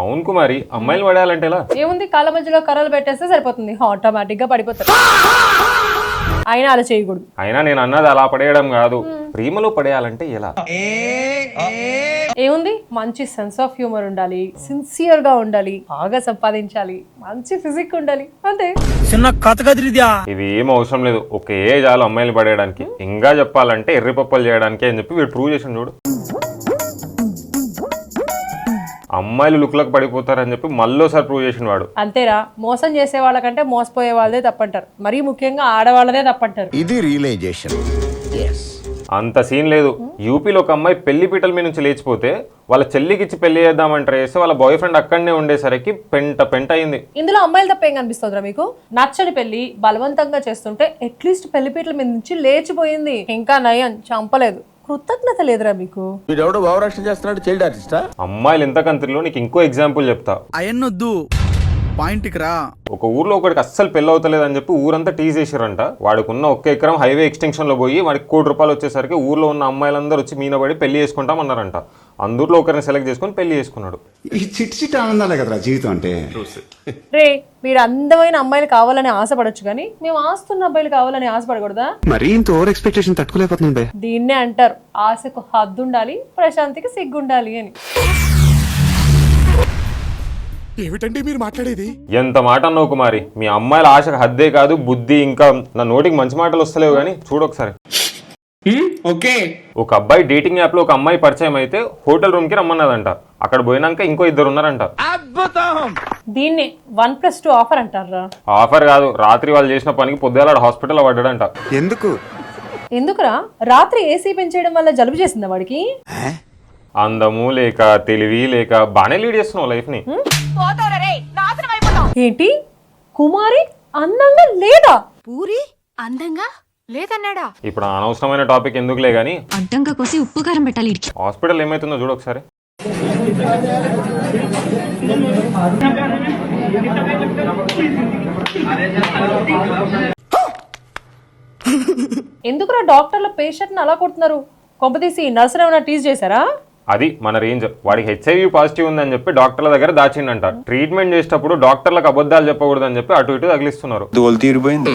అవును కుమారి, అమ్మాయిలు పడేయాలంటే ఎలా? ఏముంది, కాళ్ళ మధ్యలో కర్రలు పెట్టేస్తే సరిపోతుంది, ఆటోమేటిక్ గా పడిపోతారు. అయినా అలా చేయకూడదు. అయినా నేను అన్నది అలా పడేయడం కాదు, ప్రేమలో పడేయాలంటే ఎలా? ఏముంది, మంచి సెన్స్ ఆఫ్ హ్యూమర్ ఉండాలి, సిన్సియర్ గా ఉండాలి, బాగా సంపాదించాలి, మంచి ఫిజిక్ ఉండాలి, అంతే. చిన్న కథ కదిరిద్యా. ఇది ఏం అవసరం లేదు, ఒకే చాలు అమ్మాయిలు పడేయడానికి. ఇంకా చెప్పాలంటే ఎర్రిపప్పలు చేయడానికి అని చెప్పి వీడు ప్రూవ్ చేసిన చూడు. అమ్మాయిలు లుక్లకు పడిపోతారని చెప్పి మళ్ళీసారి ప్రూవ్ చేసిన వాడు. అంతేరా, మోసం చేసే వాళ్ళకంటే మోసపోయే వాళ్ళదే తప్పంటారు, మరీ ముఖ్యంగా ఆడవాళ్ళదే తప్పంటారు. ఇది రియలైజేషన్. అంత సీన్ లేదు. యూపీలో ఒక అమ్మాయి పెళ్లి పీటల మీద నుంచి లేచిపోతే వాళ్ళ చెల్లికి ఇచ్చి పెళ్లి చేద్దామంటారు వేస్తే వాళ్ళ బాయ్ ఫ్రెండ్ అక్కడనే ఉండేసరికి పెంట అయింది. ఇందులో అమ్మాయిలు తప్ప ఏం కనిపిస్తుందిరా మీకు? నచ్చని పెళ్లి బలవంతంగా చేస్తుంటే అట్లీస్ట్ పెళ్లి పీటల మీద నుంచి లేచిపోయింది, ఇంకా నయం చంపలేదు. కృతజ్ఞత లేదురా మీకు? వీడెవడో భావరక్షణ చేస్తున్నాడు, చైల్డ్ ఆర్టిస్టా? అమ్మాయిలు ఎంత కంత్రిలో నీకు ఇంకో ఎగ్జాంపుల్ చెప్తా. అయన్నొద్దు, పాయింట్కి రా. ఒక ఊర్లో ఒకటికి అస్సలు పెళ్లి అవుతలేదు అని చెప్పి ఊరంతా టీజ్ చేసారంట. వాడికున్న ఒక్క ఎకరం హైవే ఎక్స్టెన్షన్ లో పోయి వాడికి ₹1,00,00,000 వచ్చేసరికి ఊర్లో ఉన్న అమ్మాయిలందరూ వచ్చి మీనబడి పెళ్లి చేసుకుంటామన్నారంట. అందులో ఒకరిని సెలెక్ట్ చేసుకుని పెళ్లి చేసుకున్నాడు. ఈ చిట్ ఆనందాలే కదరా జీవితం అంటే. రే, మీరు అందమైన అమ్మాయిలు కావాలని ఆశపడొచ్చు కానీ మేము ఆస్తున్న అబ్బాయిలు కావాలని ఆశపడకూడదా? మరీ ఇంత ఓవర్ ఎక్స్పెక్టేషన్ తట్టుకోలేకపోతుంది. దీన్నే అంటారు ఆశకు హద్దుండాలి, ప్రశాంతికి సిగ్గుండాలి అని. ఏమిటండి మీరు మాట్లాడేది? ఎంత మాట అన్నావు కుమారి. మీ అమ్మాయిల ఆశకు హద్దే కాదు, బుద్ధి ఇంకా నా నోటికి మంచి మాటలు వస్తలేవు కానీ చూడొకసారి. ఓకే, ఒక అబ్బాయి డేటింగ్ యాప్ లో ఒక అమ్మాయి పరిచయం అయితే హోటల్ రూమ్ కి రమ్మన్నదంట. అక్కడ పోయినాక ఇంకో 2 ఉన్నారంట. దీన్ని 1+2 ఆఫర్ అంటారా? ఆఫర్ కాదు, రాత్రి వాళ్ళు చేసిన పనికి పొద్దుగాల హాస్పిటల్లో పడ్డాడంట. ఎందుకురా? రాత్రి ఏసీ పెంచేయడం వల్ల జలుబు చేసిందా వాడికి? అందము లేక తెలివి లేక బానే లీడ్ చేస్తున్నావు లైఫ్ ని. ఏంటి, కుమారి అందంగా లేదా? పూరి అందంగా లేదన్నాడా? ఇప్పుడు అనవసరమైన టాపిక్ ఎందుకులే గానీ అడ్డంగా కోసి ఉప్పు కారం పెట్టాలి ఈడికి. హాస్పిటల్ ఏమైతుందో చూడు ఒకసారి. ఎందుకురా డాక్టర్ల పేషెంట్ ని అలా కొడుతున్నారు? కొంపతీసి నర్సులు ఏమైనా టీజ్ చేశారా? అది మన రేంజ్. వాడికి HIV పాజిటివ్ ఉందని చెప్పి డాక్టర్ల దగ్గర దాచిండంట. ట్రీట్మెంట్ చేసేటప్పుడు డాక్టర్లకు అబద్ధాలు చెప్పకూడదని చెప్పి అటు ఇటు తగిలిస్తున్నారు. తీరిపోయింది.